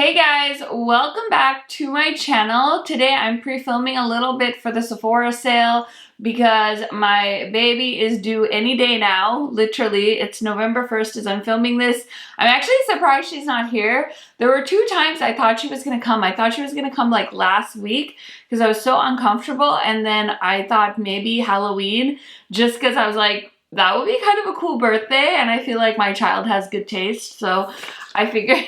Hey guys, welcome back to my channel. Today I'm pre-filming a little bit for the Sephora sale because my baby is due any day now. Literally, it's November 1st as I'm filming this. I'm actually surprised she's not here. There were 2 times I thought she was gonna come. I thought she was gonna come like last week because I was so uncomfortable, and then I thought maybe Halloween just because I was like, that would be kind of a cool birthday, and I feel like my child has good taste, so I figured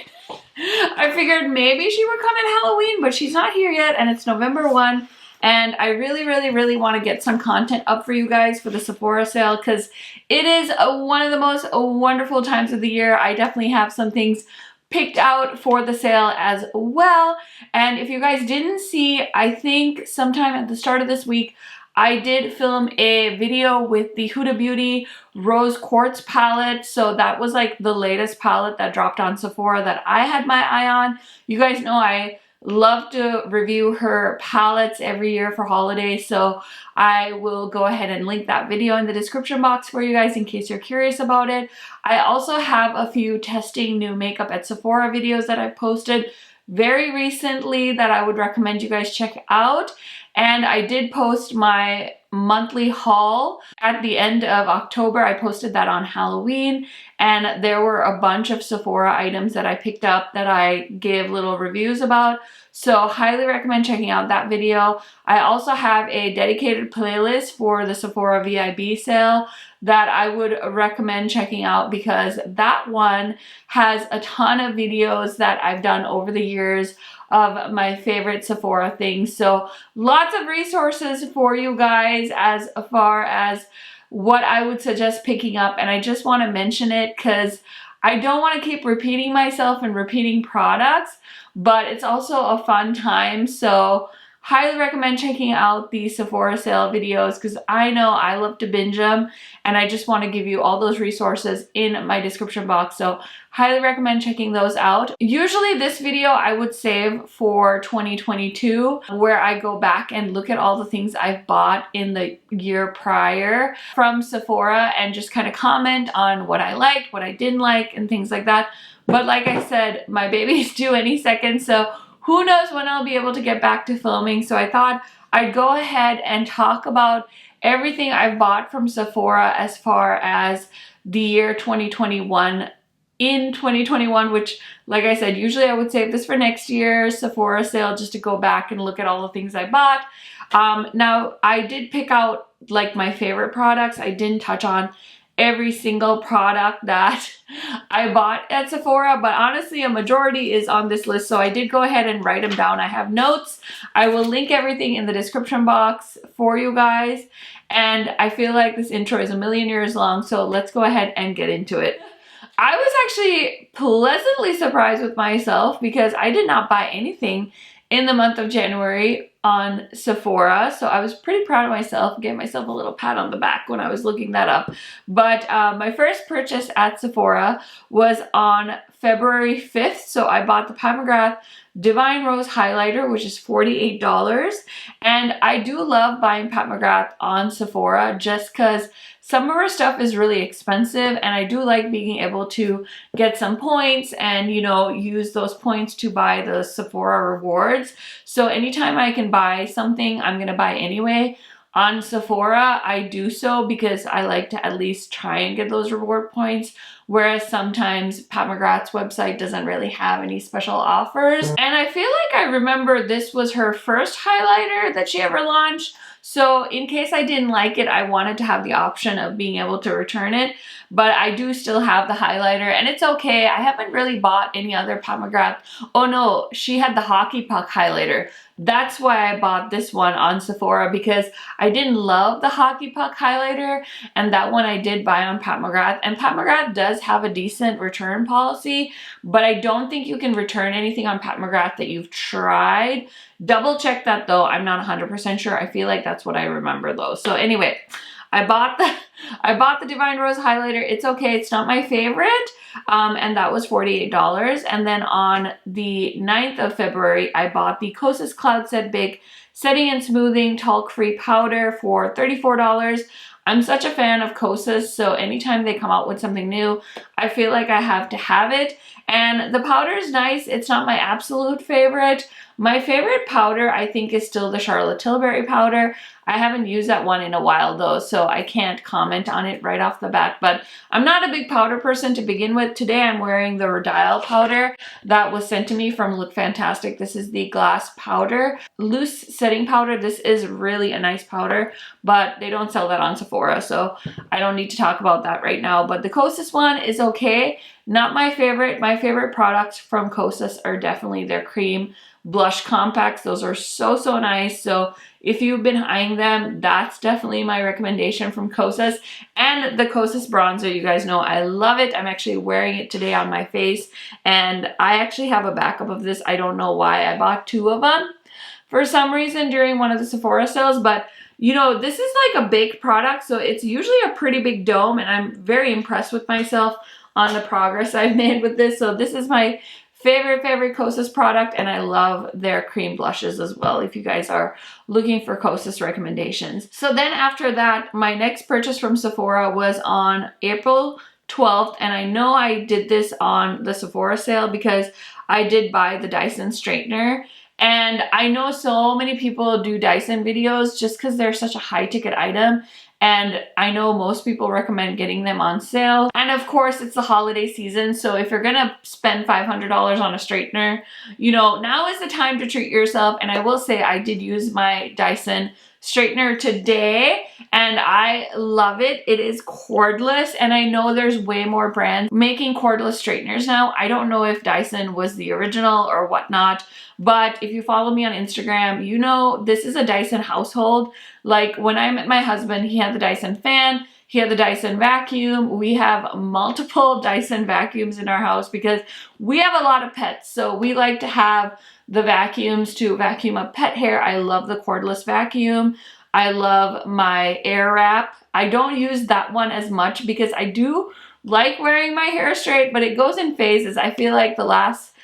maybe she would come at Halloween, but she's not here yet, and it's November 1, and I really want to get some content up for you guys for the Sephora sale because it is one of the most wonderful times of the year. I definitely have some things picked out for the sale as well, and if you guys didn't see, I think sometime at the start of this week, I did film a video with the Huda Beauty Rose Quartz palette. So that was like the latest palette that dropped on Sephora that I had my eye on. You guys know I love to review her palettes every year for holidays. So I will go ahead and link that video in the description box for you guys in case you're curious about it. I also have a few testing new makeup at Sephora videos that I posted very recently that I would recommend you guys check out. And I did post my monthly haul at the end of October. I posted that on Halloween, and there were a bunch of Sephora items that I picked up that I gave little reviews about. So highly recommend checking out that video. I also have a dedicated playlist for the Sephora VIB sale that I would recommend checking out because that one has a ton of videos that I've done over the years of my favorite Sephora things. So lots of resources for you guys as far as what I would suggest picking up, and I just want to mention it because I don't want to keep repeating myself and repeating products, but it's also a fun time. So highly recommend checking out the Sephora sale videos because I know I love to binge them, and I just want to give you all those resources in my description box. So highly recommend checking those out. Usually this video I would save for 2022 where I go back and look at all the things I've bought in the year prior from Sephora and just kind of comment on what I liked, what I didn't like, and things like that. But like I said, my baby's due any second, so who knows when I'll be able to get back to filming. So I thought I'd go ahead and talk about everything I've bought from Sephora as far as the year 2021 in 2021, which, like I said, usually I would save this for next year's Sephora sale just to go back and look at all the things I bought. Now, I did pick out like my favorite products. I didn't touch on every single product that I bought at Sephora, but honestly a majority is on this list, so I did go ahead and write them down. I have notes. I will link everything in the description box for you guys, and I feel like this intro is a million years long, so let's go ahead and get into it. I was actually pleasantly surprised with myself because I did not buy anything in the month of January on Sephora, so I was pretty proud of myself. Gave myself a little pat on the back when I was looking that up. But my first purchase at Sephora was on February 5th, so I bought the Pat McGrath Divine Rose Highlighter, which is $48, and I do love buying Pat McGrath on Sephora just because some of her stuff is really expensive, and I do like being able to get some points and, you know, use those points to buy the Sephora rewards. So anytime I can buy something, I'm gonna buy anyway. On Sephora, I do so because I like to at least try and get those reward points, whereas sometimes Pat McGrath's website doesn't really have any special offers. And I feel like I remember this was her first highlighter that she ever launched. So in case I didn't like it, I wanted to have the option of being able to return it, but I do still have the highlighter, and it's okay. I haven't really bought any other Pat McGrath. Oh no, she had the hockey puck highlighter. That's why I bought this one on Sephora, because I didn't love the hockey puck highlighter, and that one I did buy on Pat McGrath. And Pat McGrath does have a decent return policy, but I don't think you can return anything on Pat McGrath that you've tried. Double check that though, I'm not 100% sure. I feel like that's what I remember though. So anyway, I bought the Divine Rose highlighter. It's okay, it's not my favorite, and that was $48. And then on the 9th of February, I bought the Kosas Cloud Set Big Setting and Smoothing Talc-Free Powder for $34. I'm such a fan of Kosas, so anytime they come out with something new, I feel like I have to have it. And the powder is nice. It's not my absolute favorite. My favorite powder, I think, is still the Charlotte Tilbury powder. I haven't used that one in a while though, so I can't comment on it right off the bat, but I'm not a big powder person to begin with. Today I'm wearing the Rodial powder that was sent to me from Look Fantastic. This is the glass powder, loose setting powder. This is really a nice powder, but they don't sell that on Sephora, so I don't need to talk about that right now. But the Kosas one is okay. Not my favorite. My favorite products from Kosas are definitely their cream blush compacts. Those are so nice. So if you've been eyeing them, that's definitely my recommendation from Kosas. And the Kosas bronzer, you guys know I love it. I'm actually wearing it today on my face, and I actually have a backup of this. I don't know why. I bought 2 of them for some reason during one of the Sephora sales, but you know, this is like a big product, so it's usually a pretty big dome, and I'm very impressed with myself on the progress I've made with this. So this is my favorite Kosas product, and I love their cream blushes as well if you guys are looking for Kosas recommendations. So then after that, my next purchase from Sephora was on April 12th, and I know I did this on the Sephora sale because I did buy the Dyson straightener. And I know so many people do Dyson videos just because they're such a high ticket item. And I know most people recommend getting them on sale. And of course, it's the holiday season. So if you're gonna spend $500 on a straightener, you know, now is the time to treat yourself. And I will say I did use my Dyson straightener today and I love it. It is cordless, and I know there's way more brands making cordless straighteners now. I don't know if Dyson was the original or whatnot, but if you follow me on Instagram, you know this is a Dyson household. Like when I met my husband, he had the Dyson fan, he had the Dyson vacuum. We have multiple Dyson vacuums in our house because we have a lot of pets. So we like to have the vacuums to vacuum up pet hair. I love the cordless vacuum. I love my air wrap. I don't use that one as much because I do like wearing my hair straight, but it goes in phases. I feel like the last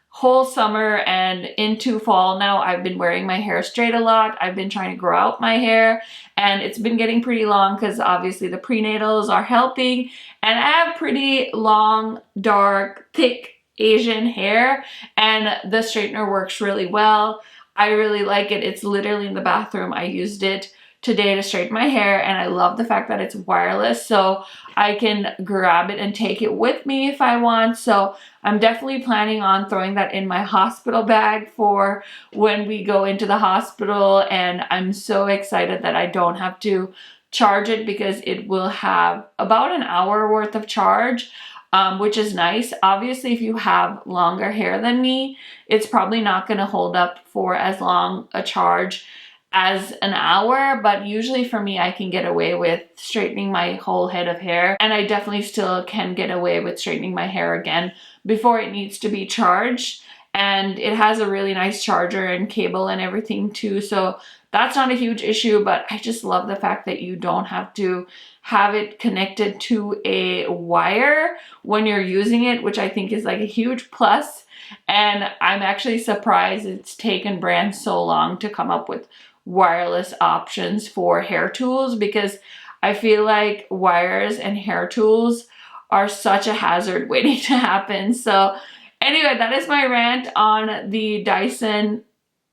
whole summer and into fall now, I've been wearing my hair straight a lot. I've been trying to grow out my hair, and it's been getting pretty long because obviously the prenatals are helping, and I have pretty long, dark, thick Asian hair, and the straightener works really well. I really like it. It's literally in the bathroom. I used it today to straighten my hair, and I love the fact that it's wireless, so I can grab it and take it with me if I want. So I'm definitely planning on throwing that in my hospital bag for when we go into the hospital, and I'm so excited that I don't have to charge it because it will have about an hour worth of charge. Which is nice. Obviously, if you have longer hair than me, it's probably not going to hold up for as long a charge as an hour, but usually for me, I can get away with straightening my whole head of hair, and I definitely still can get away with straightening my hair again before it needs to be charged. And it has a really nice charger and cable and everything too, so that's not a huge issue. But I just love the fact that you don't have to have it connected to a wire when you're using it, which I think is like a huge plus. And I'm actually surprised it's taken brands so long to come up with wireless options for hair tools, because I feel like wires and hair tools are such a hazard waiting to happen. So anyway, that is my rant on the Dyson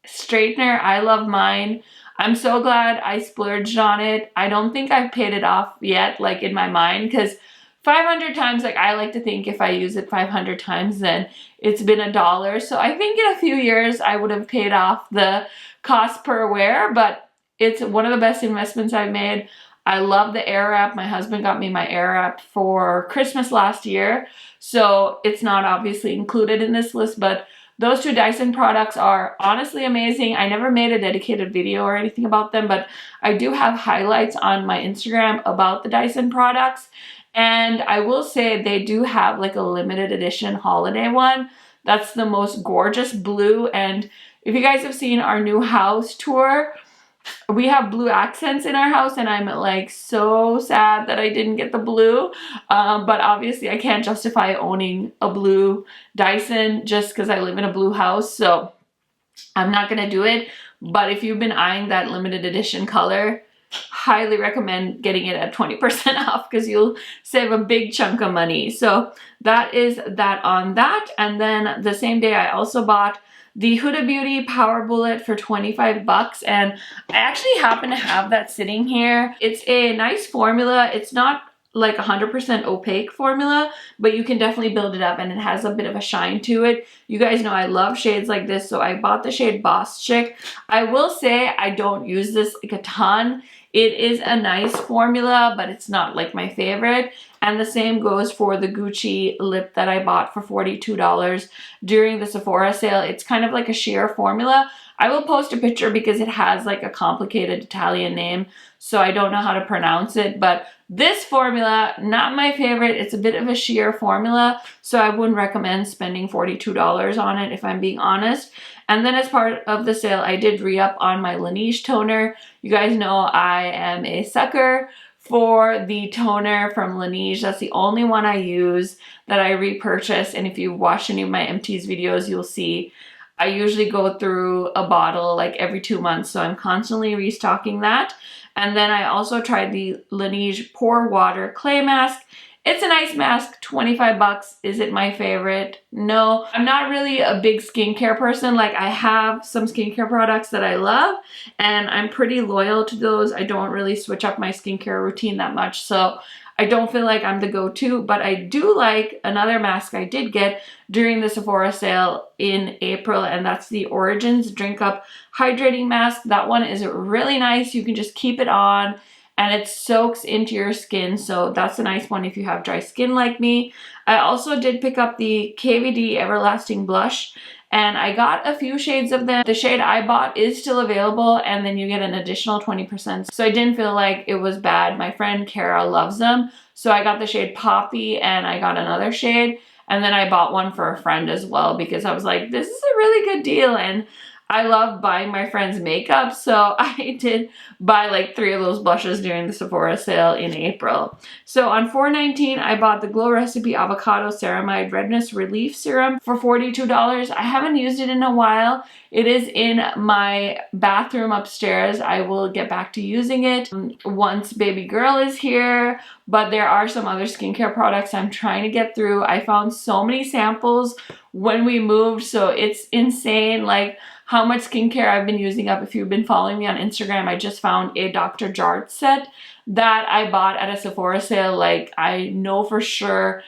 straightener. I love mine. I'm so glad I splurged on it. I don't think I've paid it off yet, like in my mind, because 500 times, like I like to think if I use it 500 times, then it's been $1. So I think in a few years I would have paid off the cost per wear, but it's one of the best investments I've made. I love the air wrap. My husband got me my air wrap for Christmas last year, so it's not obviously included in this list, but those 2 Dyson products are honestly amazing. I never made a dedicated video or anything about them, but I do have highlights on my Instagram about the Dyson products. And I will say they do have like a limited edition holiday one. That's the most gorgeous blue. And if you guys have seen our new house tour, we have blue accents in our house, and I'm like so sad that I didn't get the blue. But obviously I can't justify owning a blue Dyson just because I live in a blue house, so I'm not gonna do it. But if you've been eyeing that limited edition color, highly recommend getting it at 20% off because you'll save a big chunk of money. So that is that on that. And then the same day I also bought the Huda Beauty Power Bullet for 25 bucks, and I actually happen to have that sitting here. It's a nice formula. It's not like 100% opaque formula, but you can definitely build it up and it has a bit of a shine to it. You guys know I love shades like this, so I bought the shade Boss Chick. I will say I don't use this like a ton. It is a nice formula, but it's not like my favorite. And the same goes for the Gucci lip that I bought for $42 during the Sephora sale. It's kind of like a sheer formula. I will post a picture because it has like a complicated Italian name, so I don't know how to pronounce it. But this formula, not my favorite. It's a bit of a sheer formula, so I wouldn't recommend spending $42 on it if I'm being honest. And then as part of the sale, I did re-up on my Laneige toner. You guys know I am a sucker for the toner from Laneige. That's the only one I use that I repurchase. And if you watch any of my MT's videos, you'll see I usually go through a bottle like every 2 months. So I'm constantly restocking that. And then I also tried the Laneige Pore Water Clay Mask. It's a nice mask, 25 bucks. Is it my favorite? No. I'm not really a big skincare person. Like, I have some skincare products that I love and I'm pretty loyal to those. I don't really switch up my skincare routine that much, so I don't feel like I'm the go-to, but I do like another mask I did get during the Sephora sale in April, and that's the Origins Drink Up Hydrating Mask. That one is really nice. You can just keep it on and it soaks into your skin, so that's a nice one if you have dry skin like me. I also did pick up the KVD Everlasting Blush, and I got a few shades of them. The shade I bought is still available, and then you get an additional 20%. So I didn't feel like it was bad. My friend Kara loves them, so I got the shade Poppy, and I got another shade, and then I bought one for a friend as well because I was like, this is a really good deal, and I love buying my friends makeup, so I did buy like 3 of those blushes during the Sephora sale in April. So on $4.19, I bought the Glow Recipe Avocado Ceramide Redness Relief Serum for $42. I haven't used it in a while. It is in my bathroom upstairs. I will get back to using it once baby girl is here, but there are some other skincare products I'm trying to get through. I found so many samples when we moved, so it's insane like how much skincare I've been using up. If you've been following me on Instagram, I just found a Dr. Jart set that I bought at a Sephora sale. Like, I know for sure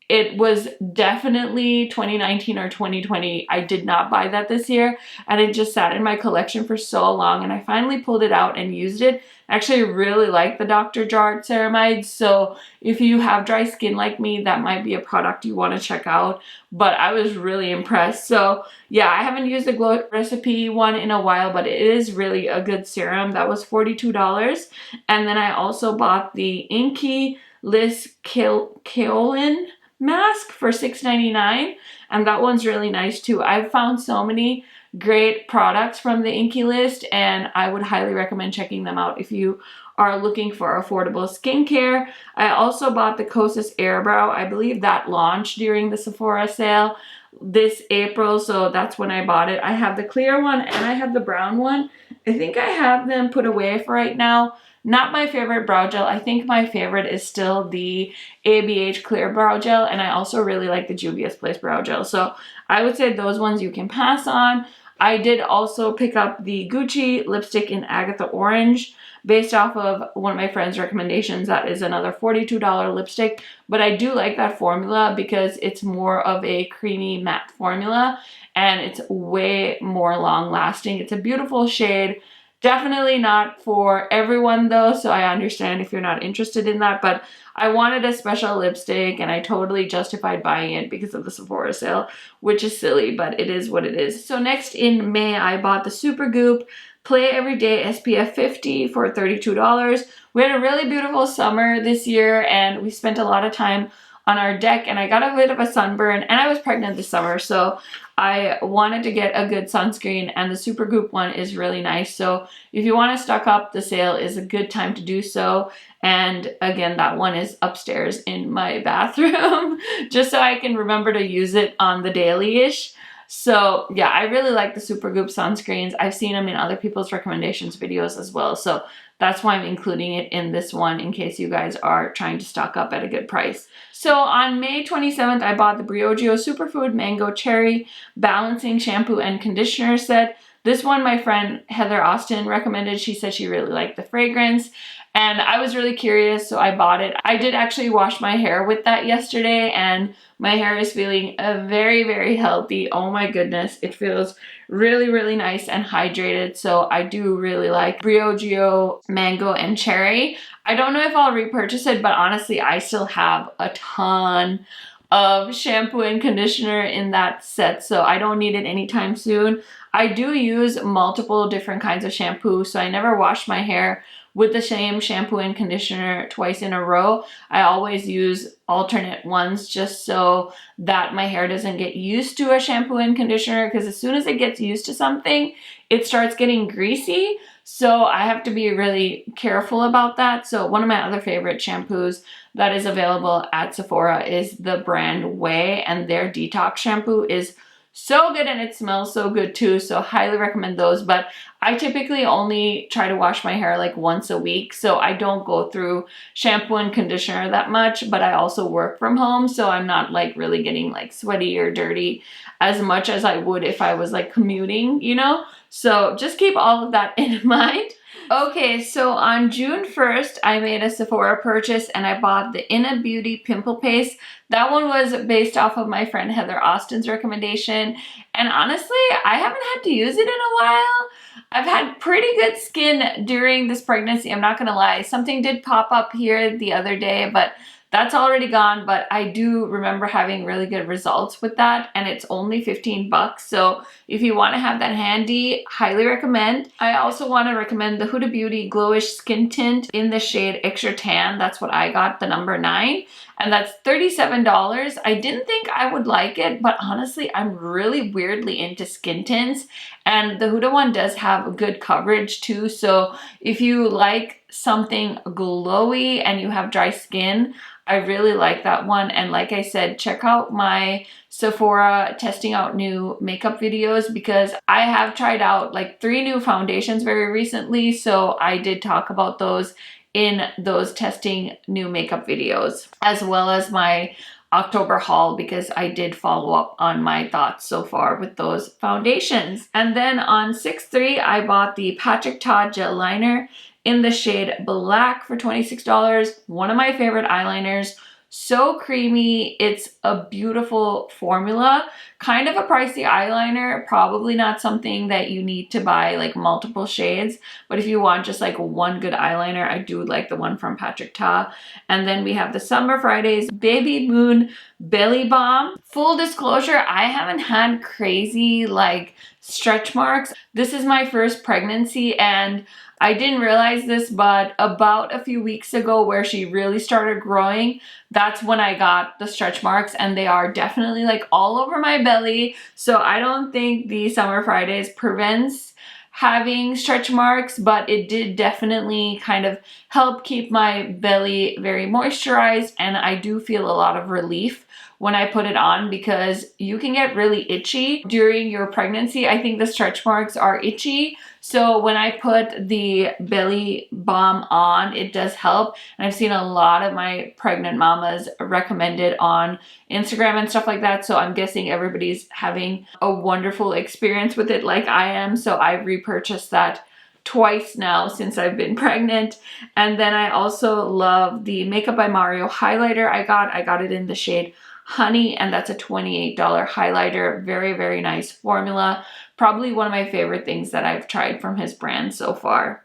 it was definitely 2019 or 2020. I did not buy that this year, and it just sat in my collection for so long, and I finally pulled it out and used it. I actually really like the Dr. Jart ceramide, so if you have dry skin like me, that might be a product you want to check out, but I was really impressed. So yeah, I haven't used the Glow Recipe one in a while, but it is really a good serum. That was $42. And then I also bought the Inky Liss Kaolin mask for $6.99, and that one's really nice too. I've found so many great products from the Inky list, and I would highly recommend checking them out if you are looking for affordable skincare. I also bought the Kosas Airbrow. I believe that launched during the Sephora sale this April, so that's when I bought it. I have the clear one and I have the brown one. I think I have them put away for right now. Not my favorite brow gel. I think my favorite is still the ABH Clear Brow Gel, and I also really like the Juvia's Place Brow Gel. So I would say those ones you can pass on. I did also pick up the Gucci lipstick in Agatha Orange based off of one of my friend's recommendations. That is another $42 lipstick, but I do like that formula because it's more of a creamy matte formula and it's way more long lasting. It's a beautiful shade. Definitely not for everyone though, so I understand if you're not interested in that, but I wanted a special lipstick and I totally justified buying it because of the Sephora sale, which is silly, but it is what it is. So next in May, I bought the Supergoop Play Everyday SPF 50 for $32. We had a really beautiful summer this year and we spent a lot of time on our deck, and I got a bit of a sunburn, and I was pregnant this summer, so I wanted to get a good sunscreen, and the Supergoop one is really nice. So if you want to stock up, the sale is a good time to do so. And again, that one is upstairs in my bathroom just so I can remember to use it on the daily-ish. So yeah, I really like the Supergoop sunscreens. I've seen them in other people's recommendations videos as well. So that's why I'm including it in this one in case you guys are trying to stock up at a good price. So on May 27th, I bought the Briogeo Superfood Mango Cherry Balancing Shampoo and Conditioner Set. This one my friend Heather Austin recommended. She said she really liked the fragrance. And I was really curious, so I bought it. I did actually wash my hair with that yesterday, and my hair is feeling very, very healthy. Oh my goodness, it feels really, really nice and hydrated. So I do really like Briogeo Mango and Cherry. I don't know if I'll repurchase it, but honestly, I still have a ton of shampoo and conditioner in that set, so I don't need it anytime soon. I do use multiple different kinds of shampoo, so I never wash my hair with the same shampoo and conditioner twice in a row. I always use alternate ones just so that my hair doesn't get used to a shampoo and conditioner, because as soon as it gets used to something, it starts getting greasy. So I have to be really careful about that. So one of my other favorite shampoos that is available at Sephora is the brand Way, and their detox shampoo is so good and it smells so good too, so highly recommend those. But I typically only try to wash my hair like once a week, so I don't go through shampoo and conditioner that much, but I also work from home, so I'm not like really getting like sweaty or dirty as much as I would if I was like commuting, you know? So just keep all of that in mind. Okay, so on June 1st, I made a Sephora purchase and I bought the Inna Beauty Pimple Paste. That one was based off of my friend Heather Austin's recommendation. And honestly, I haven't had to use it in a while. I've had pretty good skin during this pregnancy, I'm not gonna lie. Something did pop up here the other day, but that's already gone. But I do remember having really good results with that, and it's only 15 bucks. So if you want to have that handy, highly recommend. I also want to recommend the Huda Beauty Glowish Skin Tint in the shade Extra Tan. That's what I got, the number 9. And that's $37. I didn't think I would like it, but honestly, I'm really weirdly into skin tints. And the Huda one does have good coverage too. So if you like something glowy and you have dry skin, I really like that one. And like I said, check out my Sephora testing out new makeup videos, because I have tried out like 3 new foundations very recently. So I did talk about those in those testing new makeup videos, as well as my October haul, because I did follow up on my thoughts so far with those foundations. And then on 6/3, I bought the Patrick Ta Gel Liner in the shade Black for $26. One of my favorite eyeliners. So creamy. It's a beautiful formula. Kind of a pricey eyeliner. Probably not something that you need to buy like multiple shades. But if you want just like one good eyeliner, I do like the one from Patrick Ta. And then we have the Summer Fridays Baby Moon Belly Balm. Full disclosure, I haven't had crazy like stretch marks. This is my first pregnancy, and I didn't realize this, but about a few weeks ago where she really started growing, that's when I got the stretch marks, and they are definitely like all over my belly. So I don't think the Summer Fridays prevents having stretch marks, but it did definitely kind of help keep my belly very moisturized, and I do feel a lot of relief when I put it on, because you can get really itchy during your pregnancy. I think the stretch marks are itchy. So when I put the belly balm on, it does help. And I've seen a lot of my pregnant mamas recommend it on Instagram and stuff like that. So I'm guessing everybody's having a wonderful experience with it like I am. So I've repurchased that twice now since I've been pregnant. And then I also love the Makeup by Mario highlighter I got it in the shade Honey, and that's a $28 highlighter. Very, very nice formula. Probably one of my favorite things that I've tried from his brand so far.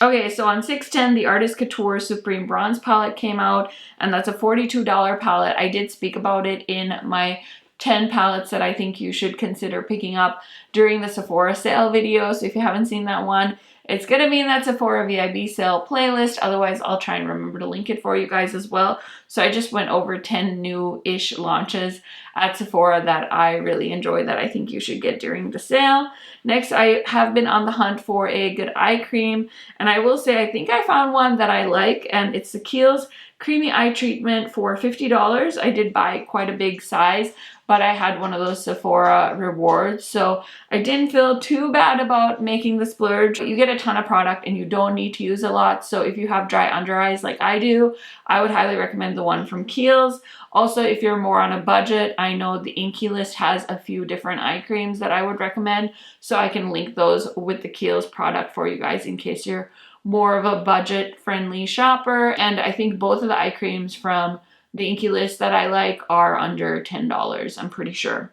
Okay, so on 6/10, the Artist Couture Supreme Bronze Palette came out, and that's a $42 palette. I did speak about it in my 10 palettes that I think you should consider picking up during the Sephora sale video. So if you haven't seen that one, it's gonna be in that Sephora VIB sale playlist. Otherwise, I'll try and remember to link it for you guys as well. So I just went over 10 new-ish launches at Sephora that I really enjoy that I think you should get during the sale. Next, I have been on the hunt for a good eye cream. And I will say, I think I found one that I like, and it's the Kiehl's Creamy Eye Treatment for $50. I did buy quite a big size, but I had one of those Sephora rewards, so I didn't feel too bad about making the splurge. You get a ton of product and you don't need to use a lot, so if you have dry under eyes like I do, I would highly recommend the one from Kiehl's. Also, if you're more on a budget, I know the Inky List has a few different eye creams that I would recommend, so I can link those with the Kiehl's product for you guys in case you're more of a budget-friendly shopper. And I think both of the eye creams from the Inky List that I like are under $10, I'm pretty sure.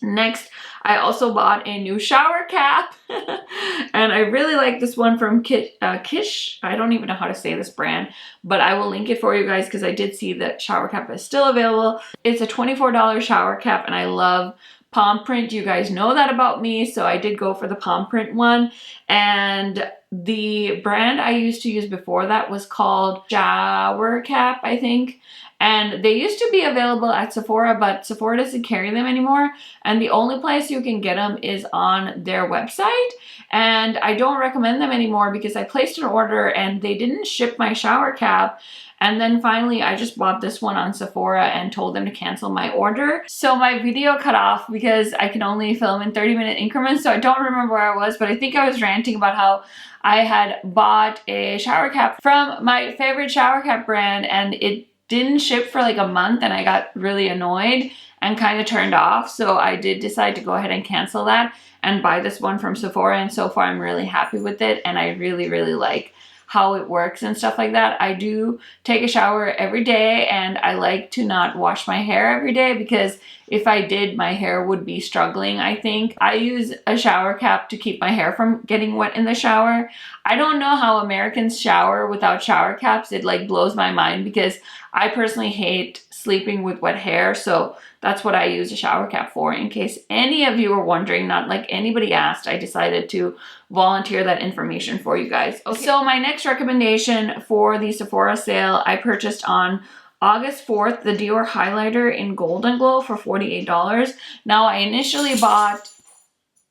Next, I also bought a new shower cap and I really like this one from Kish. I don't even know how to say this brand, but I will link it for you guys because I did see that shower cap is still available. It's a $24 shower cap and I love palm print. You guys know that about me, so I did go for the palm print one. And the brand I used to use before that was called Shower Cap, I think. And they used to be available at Sephora, but Sephora doesn't carry them anymore. And the only place you can get them is on their website. And I don't recommend them anymore because I placed an order and they didn't ship my shower cap. And then finally, I just bought this one on Sephora and told them to cancel my order. So my video cut off because I can only film in 30-minute increments. So I don't remember where I was, but I think I was ranting about how I had bought a shower cap from my favorite shower cap brand and it didn't ship for like a month and I got really annoyed and kind of turned off. So I did decide to go ahead and cancel that and buy this one from Sephora. And so far I'm really happy with it. And I really, really like how it works and stuff like that. I do take a shower every day and I like to not wash my hair every day because if I did, my hair would be struggling, I think. I use a shower cap to keep my hair from getting wet in the shower. I don't know how Americans shower without shower caps. It like blows my mind because I personally hate sleeping with wet hair. So that's what I use a shower cap for. In case any of you are wondering, not like anybody asked, I decided to volunteer that information for you guys. Okay. So my next recommendation for the Sephora sale, I purchased on August 4th, the Dior highlighter in Golden Glow for $48. Now I initially bought,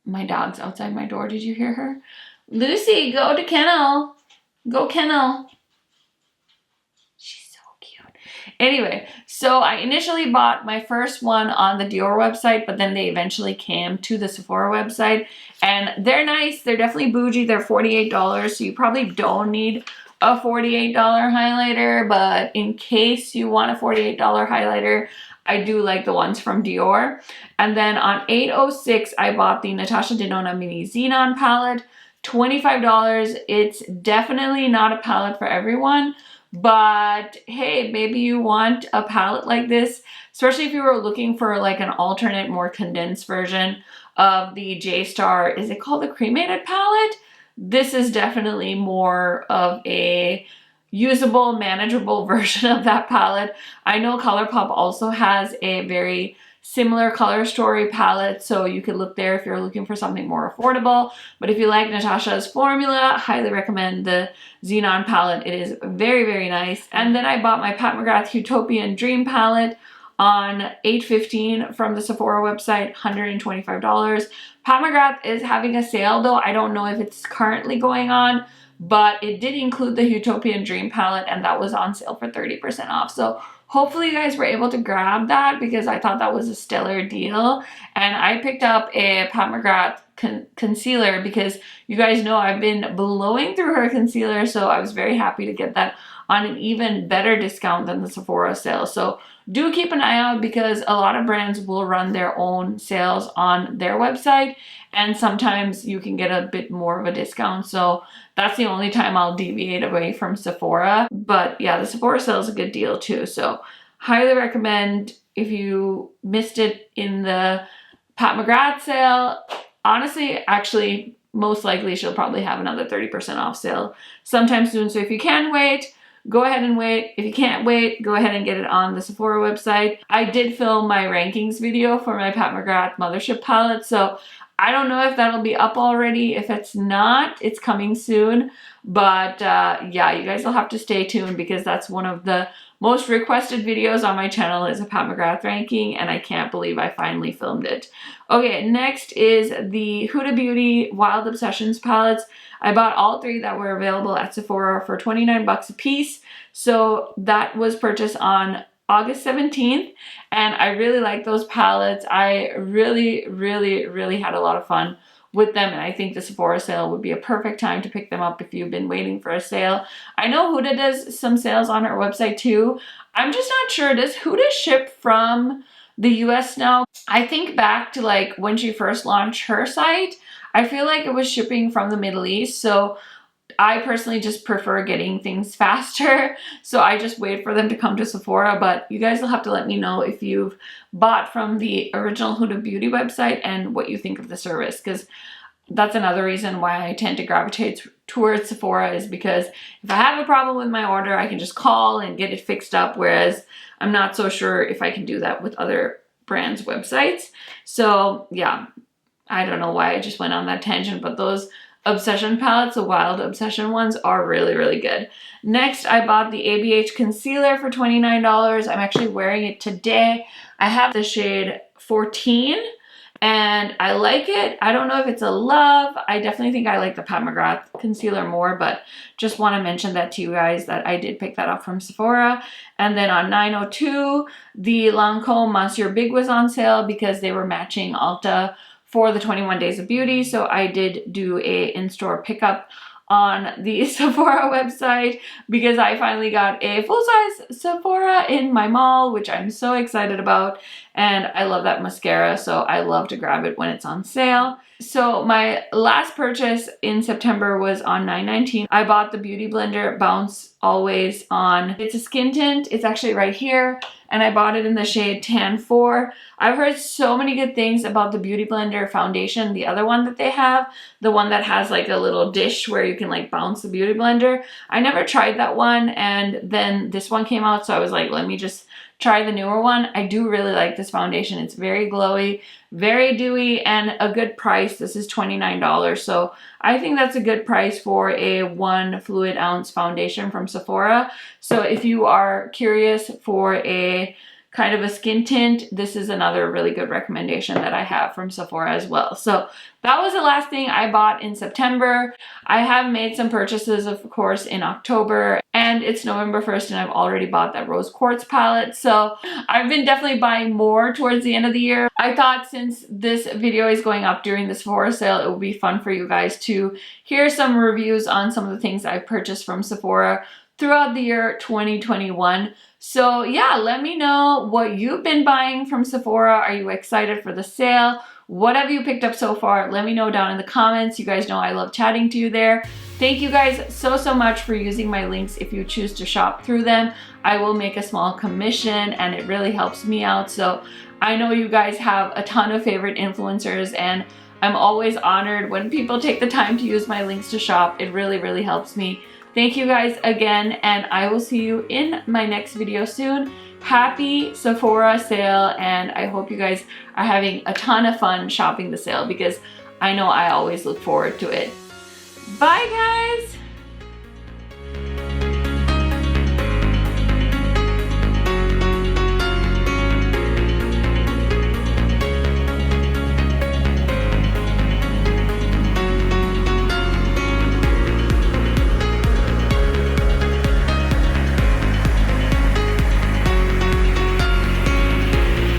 my dog's outside my door, did you hear her? Lucy, go to kennel. Go kennel. She's so cute. Anyway, so I initially bought my first one on the Dior website, but then they eventually came to the Sephora website. And they're nice. They're definitely bougie. They're $48, so you probably don't need a $48 highlighter, but in case you want a $48 highlighter, I do like the ones from Dior. And then on 8/06, I bought the Natasha Denona Mini Xenon palette, $25. It's definitely not a palette for everyone, but hey, maybe you want a palette like this, especially if you were looking for like an alternate, more condensed version of the J-Star, is it called the cremated palette? This is definitely more of a usable, manageable version of that palette. I know ColourPop also has a very similar Color Story palette, so you could look there if you're looking for something more affordable. But if you like Natasha's formula, highly recommend the Xenon palette. It is very, very nice. And then I bought my Pat McGrath Utopian Dream palette on 8/15 from the Sephora website, $125. Pat McGrath is having a sale though. I don't know if it's currently going on, but it did include the Utopian Dream palette and that was on sale for 30% off. So hopefully you guys were able to grab that because I thought that was a stellar deal. And I picked up a Pat McGrath concealer because you guys know I've been blowing through her concealer, so I was very happy to get that on an even better discount than the Sephora sale. So do keep an eye out because a lot of brands will run their own sales on their website and sometimes you can get a bit more of a discount. So that's the only time I'll deviate away from Sephora. But yeah, the Sephora sale is a good deal too. So highly recommend if you missed it in the Pat McGrath sale. Honestly, actually, most likely she'll probably have another 30% off sale sometime soon. So if you can wait, go ahead and wait. If you can't wait, go ahead and get it on the Sephora website. I did film my rankings video for my Pat McGrath Mothership palette, so I don't know if that'll be up already. If it's not, it's coming soon. But yeah, you guys will have to stay tuned because that's one of the most requested videos on my channel is a Pat McGrath ranking, and I can't believe I finally filmed it. Okay, next is the Huda Beauty Wild Obsessions palettes. I bought all three that were available at Sephora for 29 bucks a piece. So that was purchased on August 17th, and I really like those palettes. I really had a lot of fun with them, and I think the Sephora sale would be a perfect time to pick them up if you've been waiting for a sale. I know Huda does some sales on her website too. I'm just not sure, does Huda ship from the US now? I think back to like when she first launched her site, I feel like it was shipping from the Middle East, so I personally just prefer getting things faster, so I just wait for them to come to Sephora. But you guys will have to let me know if you've bought from the original Huda Beauty website and what you think of the service, because that's another reason why I tend to gravitate towards Sephora, is because if I have a problem with my order, I can just call and get it fixed up, whereas I'm not so sure if I can do that with other brands' websites. So yeah, I don't know why I just went on that tangent, but those Obsession palettes, the Wild Obsession ones, are really good. Next, I bought the ABH concealer for $29. I'm actually wearing it today. I have the shade 14 and I like it. I don't know if it's a love. I definitely think I like the Pat McGrath concealer more, but just want to mention that to you guys that I did pick that up from Sephora. And then on 902, the Lancome Monsieur Big was on sale because they were matching Ulta for the 21 Days of Beauty. So I did do a in-store pickup on the Sephora website because I finally got a full-size Sephora in my mall, which I'm so excited about. And I love that mascara, so I love to grab it when it's on sale. So my last purchase in September was on 9/19. I bought the Beauty Blender Bounce Always On. It's a skin tint. It's actually right here, and I bought it in the shade Tan 4. I've heard so many good things about the Beauty Blender foundation, the other one that they have, the one that has like a little dish where you can like bounce the Beauty Blender. I never tried that one, and then this one came out, so I was like, let me just try the newer one. I do really like this foundation. It's very glowy, very dewy, and a good price. This is $29, so I think that's a good price for a 1 fluid ounce foundation from Sephora. So if you are curious for a kind of a skin tint, this is another really good recommendation that I have from Sephora as well. So that was the last thing I bought in September. I have made some purchases, of course, in October, and it's November 1st and I've already bought that rose quartz palette. So I've been definitely buying more towards the end of the year. I thought since this video is going up during the Sephora sale, it would be fun for you guys to hear some reviews on some of the things I've purchased from Sephora throughout the year 2021. So yeah, let me know what you've been buying from Sephora. Are you excited for the sale? What have you picked up so far? Let me know down in the comments. You guys know I love chatting to you there. Thank you guys so much for using my links. If you choose to shop through them, I will make a small commission and it really helps me out. So I know you guys have a ton of favorite influencers, and I'm always honored when people take the time to use my links to shop. It really helps me. Thank you guys again, and I will see you in my next video soon. Happy Sephora sale, and I hope you guys are having a ton of fun shopping the sale because I know I always look forward to it. Bye guys!